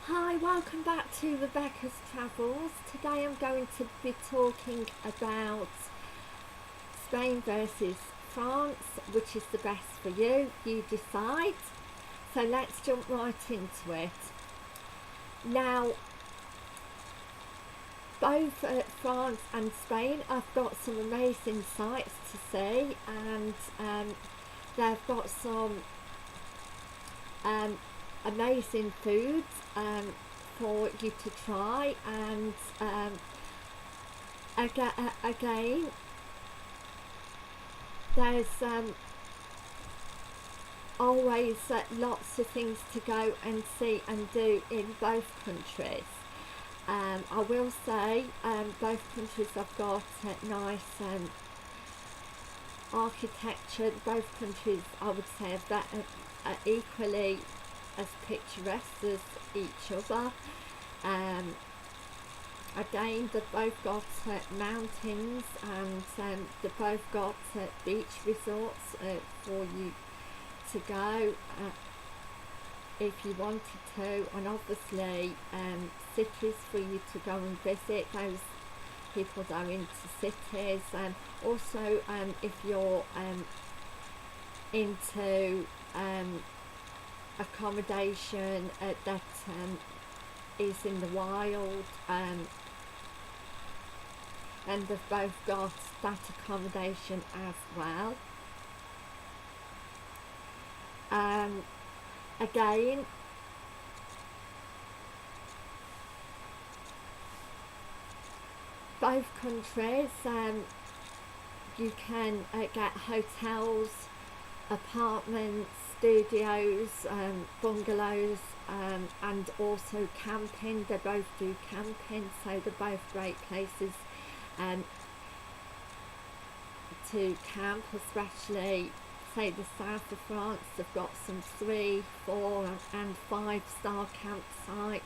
Hi, welcome back to Rebecca's Travels. Today I'm going to be talking about Spain versus France, which is the best for you. You decide. So let's jump right into it. Now, both France and Spain, I've got some amazing sights to see, and they've got some um, amazing foods for you to try, and again there's always lots of things to go and see and do in both countries. I will say both countries have got nice architecture. Both countries, I would say, are equally as picturesque as each other. Again, they've both got mountains, and they've both got beach resorts for you to go if you wanted to, and obviously cities for you to go and visit. Those people that are into cities, and also if you're into accommodation that is in the wild, and they've both got that accommodation as well. Again, both countries, you can get hotels, apartments, studios, bungalows, and also camping. They both do camping, so they're both great places to camp, especially say the south of France. They've got some 3, 4 and 5-star campsites.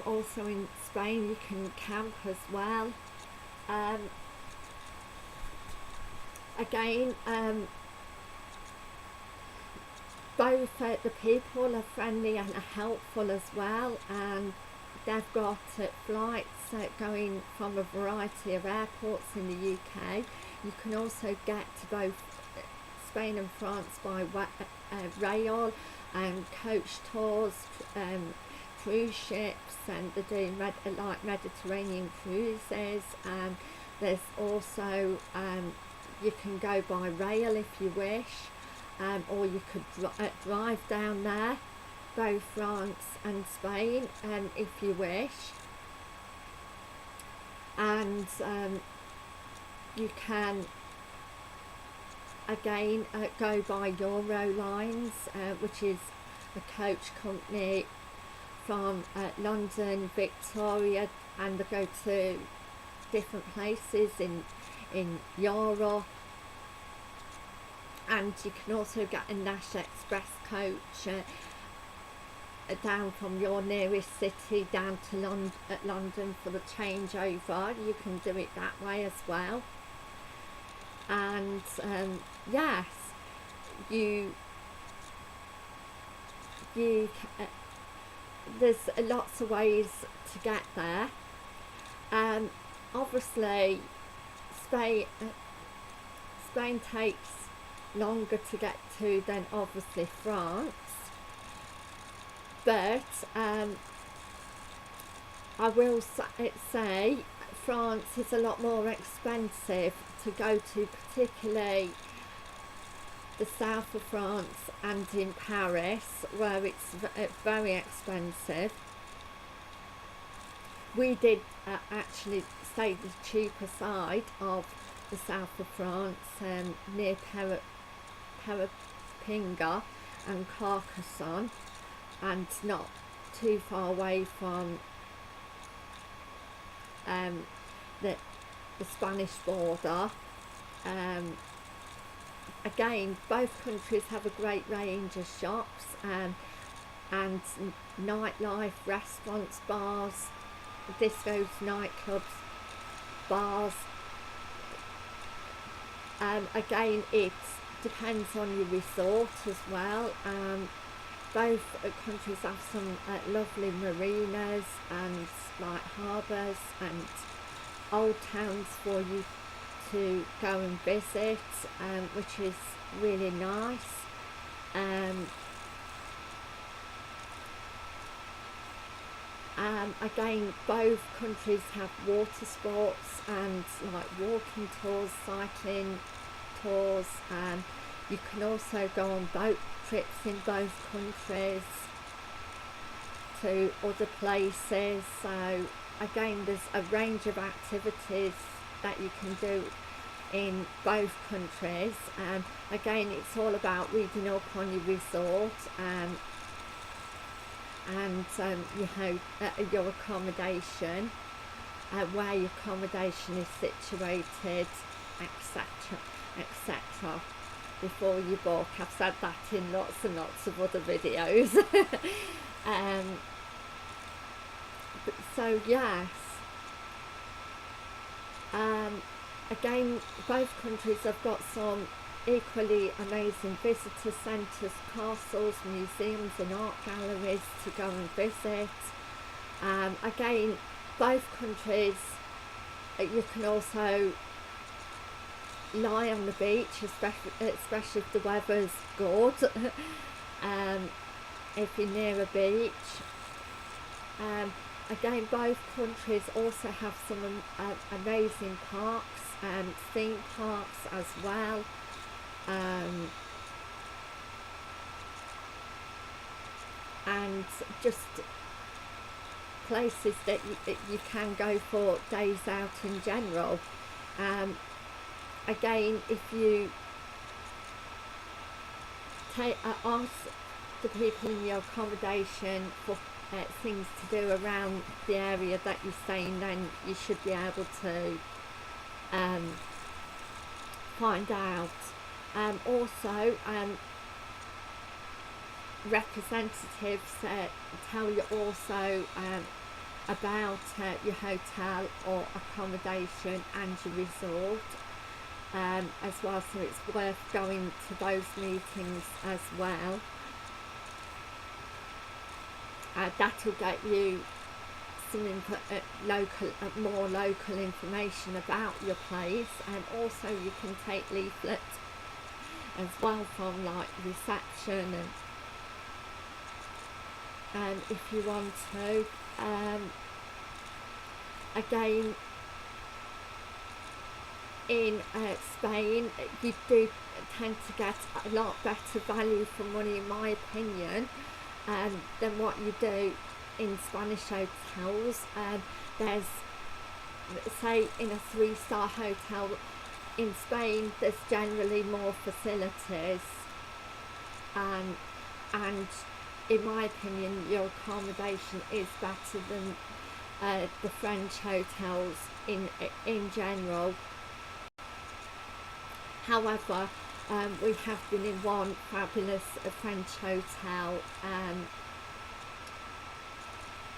Also in Spain you can camp as well. Again, both the people are friendly and are helpful as well, and they've got flights going from a variety of airports in the UK. You can also get to both Spain and France by rail and coach tours, cruise ships, and they're doing like Mediterranean cruises. There's also you can go by rail if you wish, or you could drive down there, both France and Spain, if you wish. And you can again go by Eurolines, which is a coach company from London, Victoria, and they go to different places in Europe. And you can also get a Nash Express coach down from your nearest city down to London for the changeover. You can do it that way as well. And yes, you there's lots of ways to get there. Obviously Spain takes longer to get to than obviously France, but I will say France is a lot more expensive to go to, particularly the south of France and in Paris, where it's very expensive. We did actually stay the cheaper side of the south of France, near Perpignan and Carcassonne, and not too far away from the Spanish border. Again, both countries have a great range of shops and nightlife, restaurants, bars, discos, nightclubs, bars. Again, it's depends on your resort as well. Both countries have some lovely marinas and like harbours and old towns for you to go and visit, which is really nice. Again, both countries have water sports and like walking tours, cycling tours, and you can also go on boat trips in both countries to other places. So again, there's a range of activities that you can do in both countries. Again, it's all about reading up on your resort and your accommodation, where your accommodation is situated, etc. before you book. I've said that in lots and lots of other videos. So yes, again, both countries have got some equally amazing visitor centres, castles, museums and art galleries to go and visit. Again, both countries, you can also lie on the beach, especially if the weather's good, if you're near a beach. Again, both countries also have some amazing parks and theme parks as well. And just places that you can go for days out in general. Again, if you ask the people in your accommodation for things to do around the area that you're staying, then you should be able to find out. Also, representatives tell you also about your hotel or accommodation and your resort as well, so it's worth going to those meetings as well. That'll get you some more local information about your place, and also you can take leaflets as well from like reception and if you want to. Again, in Spain, you do tend to get a lot better value for money, in my opinion, than what you do in Spanish hotels. There's, say, in a 3-star hotel in Spain, there's generally more facilities, and in my opinion, your accommodation is better than the French hotels in general. However, we have been in one fabulous French hotel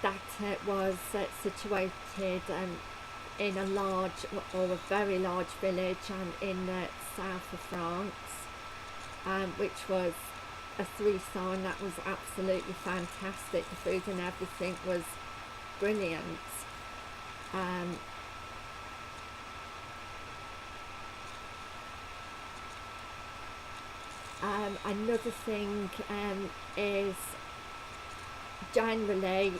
that was situated in a large or a very large village in the south of France, which was a 3-star, and that was absolutely fantastic. The food and everything was brilliant. Another thing is generally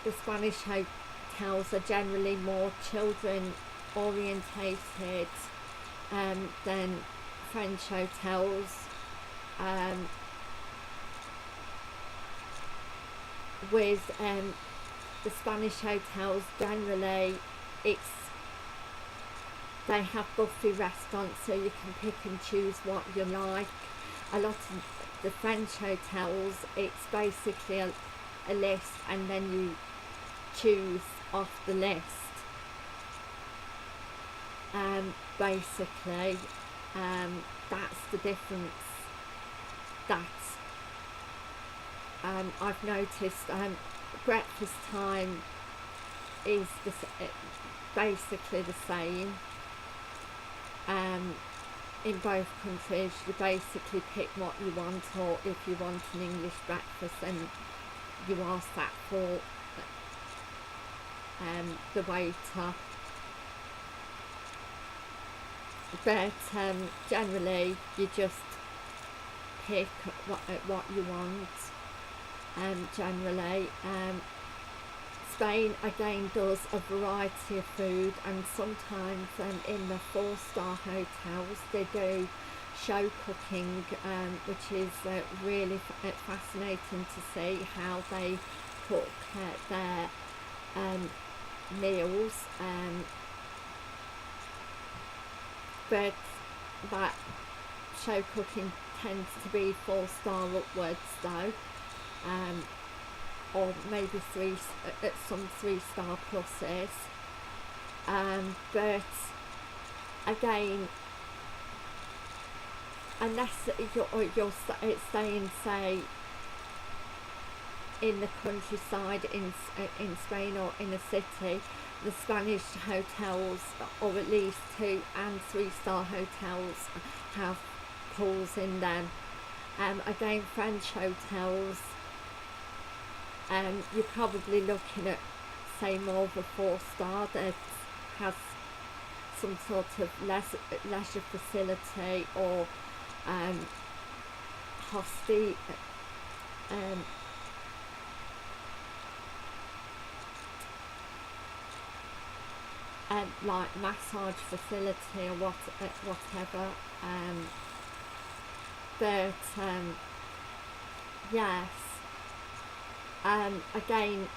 the Spanish hotels are generally more children orientated than French hotels. With the Spanish hotels, generally they have buffet restaurants, so you can pick and choose what you like. A lot of the French hotels, it's basically a list, and then you choose off the list. Basically, that's the difference that I've noticed. Breakfast time is basically the same in both countries you basically pick what you want, or if you want an English breakfast then you ask that for the waiter. But generally you just pick what you want. Generally Spain again does a variety of food, and sometimes in the 4-star hotels they do show cooking, which is really fascinating to see how they cook their meals. But that show cooking tends to be 4-star upwards though, or maybe some 3-star pluses. But again, unless you're staying, say, in the countryside in Spain or in a city, the Spanish hotels, or at least 2- and 3-star hotels, have pools in them. Again, French hotels, you're probably looking at, say, more of a 4-star that has some sort of leisure facility, or like massage facility or whatever. But yes, again,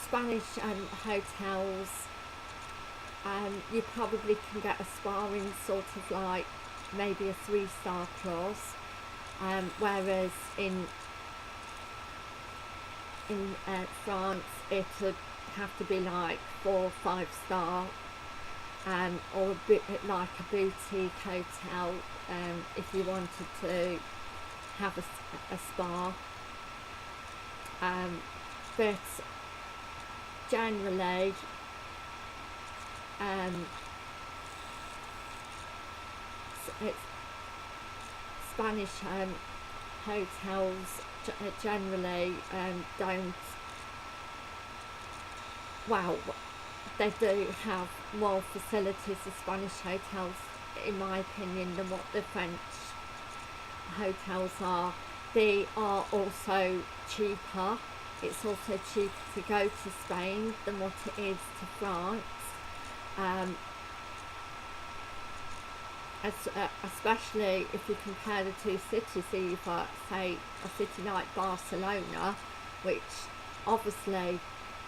Spanish hotels, you probably can get a spa in sort of like maybe a 3-star plus, whereas in France it would have to be like 4 or 5-star, or a bit like a boutique hotel, if you wanted to have a spa. But generally it's Spanish hotels generally don't, well, they do have more facilities, the Spanish hotels, in my opinion, than what the French hotels are. They are also cheaper. It's also cheaper to go to Spain than what it is to France. Especially if you compare the two cities, either say a city like Barcelona, which obviously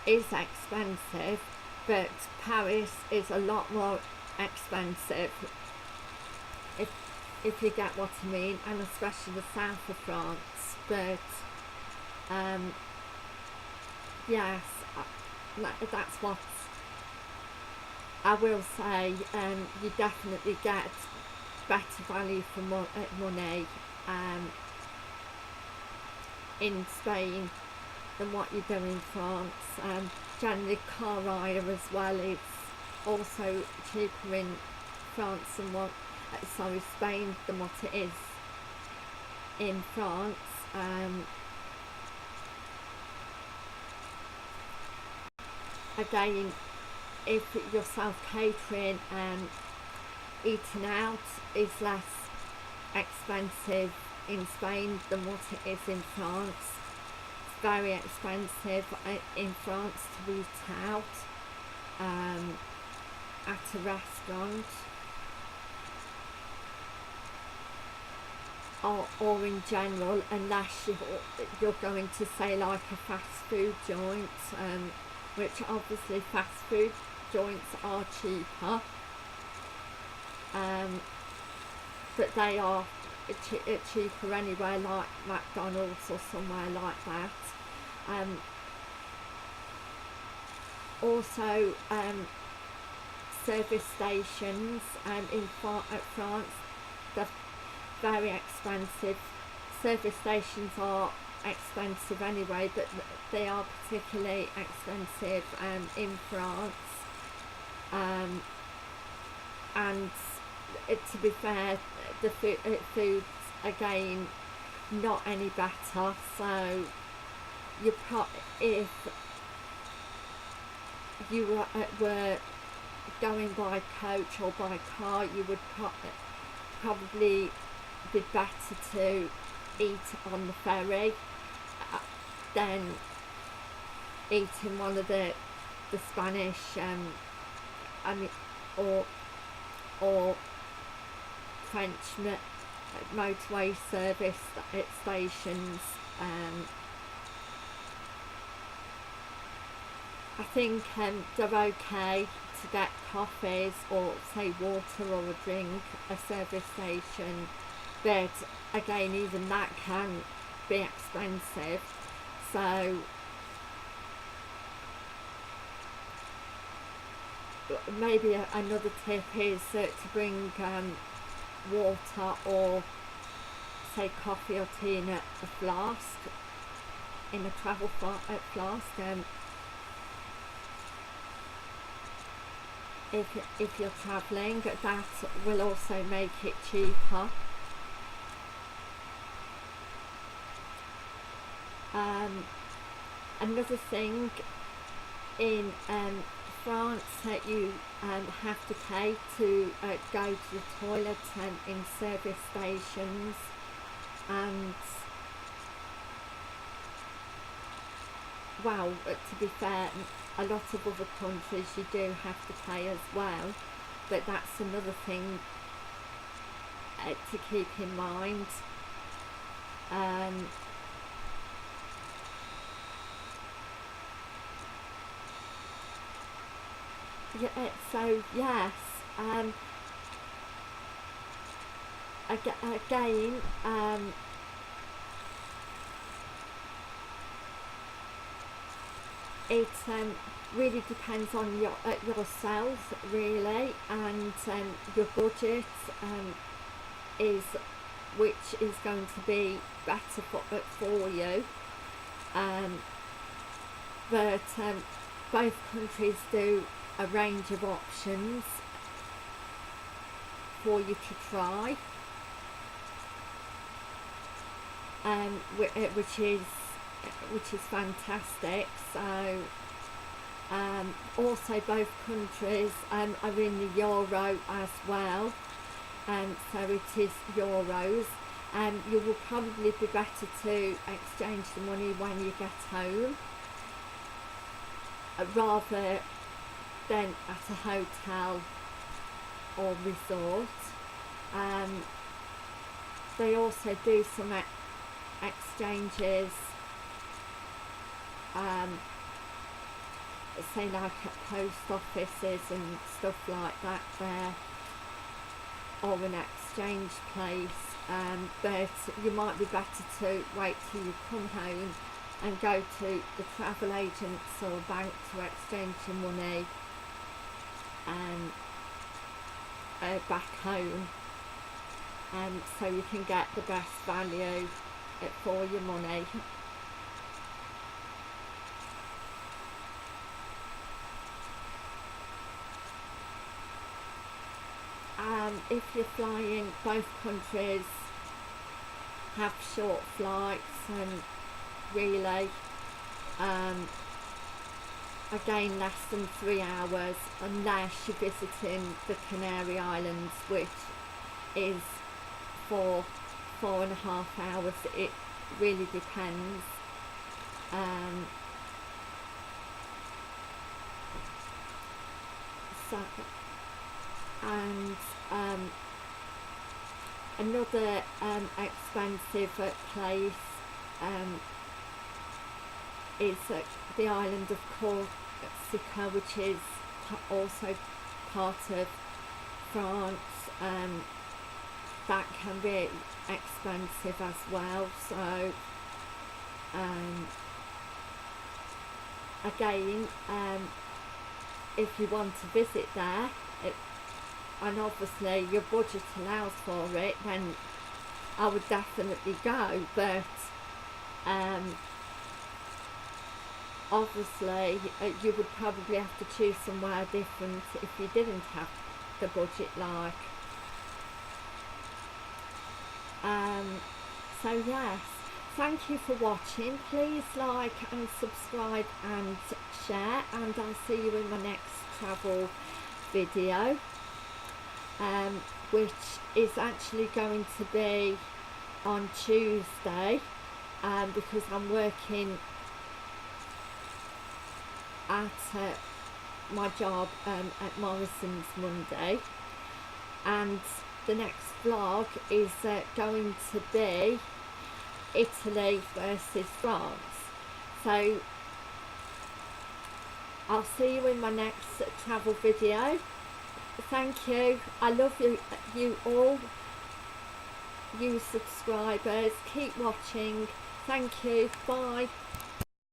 is expensive, but Paris is a lot more expensive, if you get what I mean, and especially the south of France. But yes, that's what I will say. You definitely get better value for money in Spain than what you do in France. Generally, car hire as well is also cheaper in France than Spain than what it is in France. Again, if you're self-catering, eating out is less expensive in Spain than what it is in France. It's very expensive in France to eat out at a restaurant, or in general, unless you're going to, say, like a fast food joint, which obviously fast food joints are cheaper, but they are cheaper anywhere, like McDonald's or somewhere like that. Also, service stations in France, they're very expensive. Service stations are expensive anyway, but they are particularly expensive in France. and to be fair, the food's again not any better. So if you were going by coach or by car, you would probably be better to eat on the ferry than eat in one of the Spanish or French motorway service stations. I think they're okay to get coffees or say water or a drink at a service station, but again even that can be expensive. So maybe another tip is to bring water or say coffee or tea in a flask, in a travel flask. If you're travelling, that will also make it cheaper. Another thing in France that you have to pay to go to the toilet in service stations, and well, to be fair, a lot of other countries you do have to pay as well, but that's another thing to keep in mind. Yeah, so yes, again, it really depends on yourself really, and your budget is which is going to be better for you. But both countries do a range of options for you to try, which is fantastic. So also both countries are in the euro as well, so it is euros. You will probably be better to exchange the money when you get home rather than at a hotel or resort. They also do some exchanges, say like at post offices and stuff like that there, or an exchange place, but you might be better to wait till you come home and go to the travel agents or bank to exchange your money back home, so you can get the best value for your money. If you're flying, both countries have short flights, and really again less than 3 hours, unless you're visiting the Canary Islands, which is 4.5 hours. It really depends. So, and another expensive place is the island of Corsica, which is also part of France. That can be expensive as well. So again, if you want to visit there, and obviously your budget allows for it, then I would definitely go. But obviously you would probably have to choose somewhere different if you didn't have the budget like. So yes, thank you for watching. Please like and subscribe and share, and I'll see you in my next travel video, which is actually going to be on Tuesday, because I'm working at my job at Morrison's Monday, and the next vlog is going to be Italy versus France. So I'll see you in my next travel video. Thank you. I love you all, you subscribers. Keep watching. Thank you. Bye.